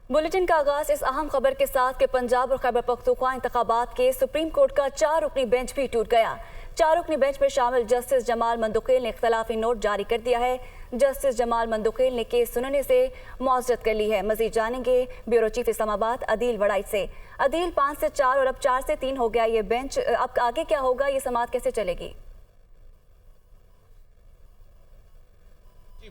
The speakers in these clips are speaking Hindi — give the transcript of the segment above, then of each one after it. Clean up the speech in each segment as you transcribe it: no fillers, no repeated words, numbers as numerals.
बुलेटिन का आगाज इस अहम खबर के साथ कि पंजाब और खैबर पख्तूनख्वा इंतखाबात के सुप्रीम कोर्ट का 4 रुकनी बेंच भी टूट गया। 4 रुकनी बेंच में शामिल जस्टिस जमाल मंदुखेल ने इख्तलाफी नोट जारी कर दिया है। जस्टिस जमाल मंदुखेल ने केस सुनने से मुआवजत कर ली है। मजीद जानेंगे ब्यूरो चीफ इस्लामाबाद अदील वड़ाई से। अदील, 5 से 4 और अब 4 से 3 हो गया ये बेंच, अब आगे क्या होगा, ये समाअत कैसे चलेगी?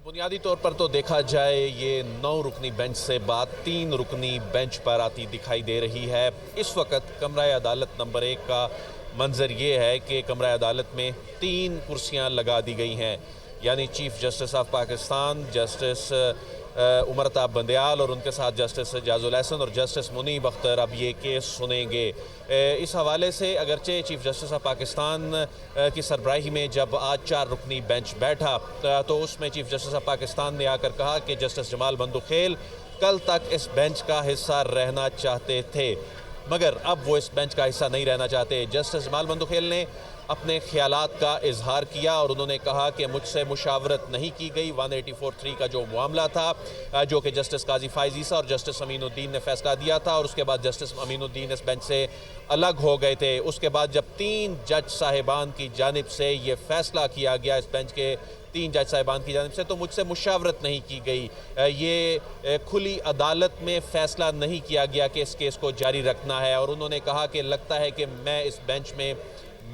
बुनियादी तौर पर तो देखा जाए ये 9 रुकनी बेंच से बात 3 रुकनी बेंच पर आती दिखाई दे रही है। इस वक्त कमरा अदालत नंबर 1 का मंजर ये है कि कमरा अदालत में 3 कुर्सियां लगा दी गई हैं, यानी chief justice of Pakistan, justice Umar Ata Bandial और उनके साथ जस्टिस जाजुल एहसन और जस्टिस मुनीब अख्तर अब ये केस सुनेंगे। इस हवाले से अगरचे चीफ जस्टिस ऑफ पाकिस्तान की सरबराही में जब आज 4 रुकनी बेंच बैठा तो उसमें चीफ जस्टिस ऑफ पाकिस्तान ने आकर कहा कि जस्टिस जमाल मंदुखेल कल तक इस बेंच का हिस्सा रहना चाहते थे, मगर अब वो इस बेंच का हिस्सा नहीं रहना चाहते। जस्टिस जमाल मंदुखेल ने अपने ख्यालात का इजहार किया और उन्होंने कहा कि मुझसे मुशावरत नहीं की गई। 184(3) का जो मामला था, जो कि जस्टिस काजी फाइज ईसा और जस्टिस अमीनुद्दीन ने फैसला दिया था और उसके बाद जस्टिस अमीनुद्दीन इस बेंच से अलग हो गए थे। उसके बाद जब 3 जज साहिबान की जानिब से ये फैसला किया गया, इस बेंच के 3 जज साहिबान की जानिब से, तो मुझसे मुशावरत नहीं की गई। ये खुली अदालत में फैसला नहीं किया गया कि इस केस को जारी रखना है और उन्होंने कहा कि लगता है कि मैं इस बेंच में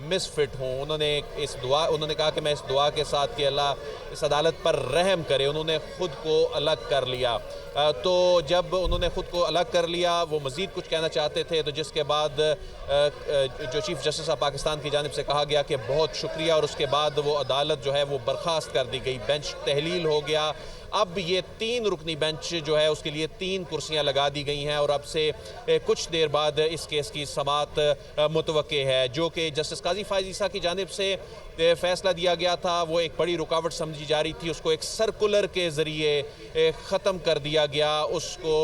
मिसफिट हूँ। उन्होंने कहा कि मैं इस दुआ के साथ कि अल्लाह इस अदालत पर रहम करे। उन्होंने ख़ुद को अलग कर लिया। तो जब उन्होंने ख़ुद को अलग कर लिया, वो मज़ीद कुछ कहना चाहते थे, तो जिसके बाद जो चीफ जस्टिस ऑफ पाकिस्तान की जानिब से कहा गया कि बहुत शुक्रिया, और उसके बाद वो अदालत जो है वो बर्खास्त कर दी गई, बेंच तहलील हो गया। अब ये 3 रुकनी बेंच जो है उसके लिए 3 कुर्सियां लगा दी गई हैं और अब से कुछ देर बाद इस केस की समाअत मुतवक्के है। जो कि जस्टिस काजी फाइज ईसा की जानिब से फैसला दिया गया था, वो एक बड़ी रुकावट समझी जा रही थी, उसको एक सर्कुलर के ज़रिए ख़त्म कर दिया गया। उसको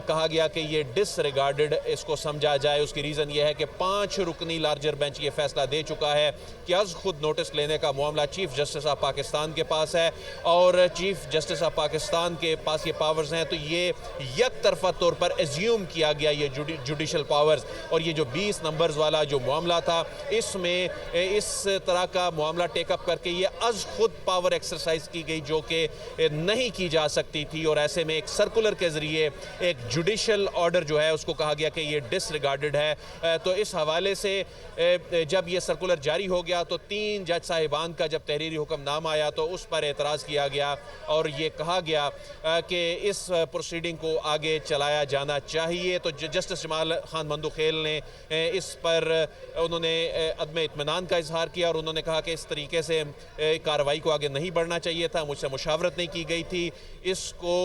कहा गया कि ये डिसरिगार्डेड इसको समझा जाए। उसकी रीज़न ये है कि 5 रुकनी लार्जर बेंच ये फैसला दे चुका है कि आज खुद नोटिस लेने का मामला चीफ जस्टिस ऑफ पाकिस्तान के पास है और चीफ जस्टिस ऑफ पाकिस्तान के पास ये पावर्स हैं, तो ये एक तरफा तौर पर एज्यूम किया गया ये जुडिशल पावर्स। और ये जो 20 नंबर्स वाला जो मामला था, इसमें इस तरह का मामला टेकअप करके ये अज खुद पावर एक्सरसाइज की गई जो कि नहीं की जा सकती थी, और ऐसे में एक सर्कुलर के ज़रिए एक जुडिशल ऑर्डर जो है उसको कहा गया कि ये डिसरिगार्डेड है। तो इस हवाले से जब ये सर्कुलर जारी हो गया तो 3 जज साहिबान का जब तहरीरी हुक्मनामा आया तो उस पर एतराज़ किया गया और ये कहा गया कि इस प्रोसीडिंग को आगे चलाया जाना चाहिए। तो जस्टिस जमाल खान मंदुखेल ने इस पर उन्होंने अदम इत्मीनान का इजहार किया और उन्होंने कहा कि इस तरीके से कार्रवाई को आगे नहीं बढ़ना चाहिए था, मुझसे मुशावरत नहीं की गई थी, इसको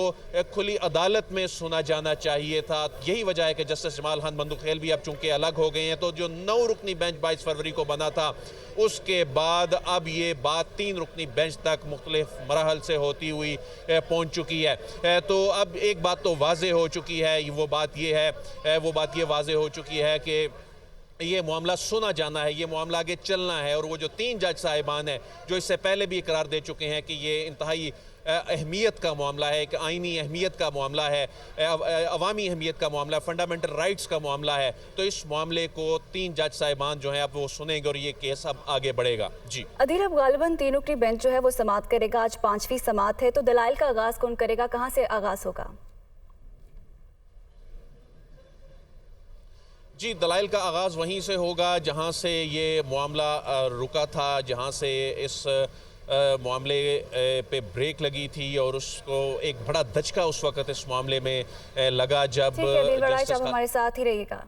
खुली अदालत में सुना जाना चाहिए था। यही वजह है कि जस्टिस जमाल खान मंदुखेल भी अब चूंकि अलग हो गए हैं, तो जो 9 रुकनी बेंच 22 फरवरी को बना था, उसके बाद अब ये बात 3 रुकनी बेंच तक मुख्तलिफ मराहल से होती हुई पहुंच चुकी है। तो अब एक बात तो वाज़े हो चुकी है, वो बात ये वाज़े हो चुकी है कि ये मामला सुना जाना है, ये मामला आगे चलना है। और वो जो 3 जज साहिबान हैं जो इससे पहले भी इकरार दे चुके हैं कि ये इंतहाई अहमियत का मामला है, एक आइनी अहमियत का मामला है, अवामी अहमियत का मामला, फंडामेंटल राइट्स का मामला है, तो इस मामले को 3 जज साहिबान जो हैं अब वो सुनेंगे और ये केस अब आगे बढ़ेगा। जी अदील, अब गालिबन 3 रुकनी बेंच जो है वो समाअत करेगा। आज 5वीं समाअत है, तो दलाइल का आगाज़ कौन करेगा, कहाँ से आगाज़ होगा? जी, दलाइल का आगाज़ वहीं से होगा जहां से ये मामला रुका था, जहां से इस मामले पे ब्रेक लगी थी और उसको एक बड़ा धचका उस वक्त इस मामले में लगा जब ठीक है, अदील वड़ाई साहब हमारे साथ ही रहिएगा।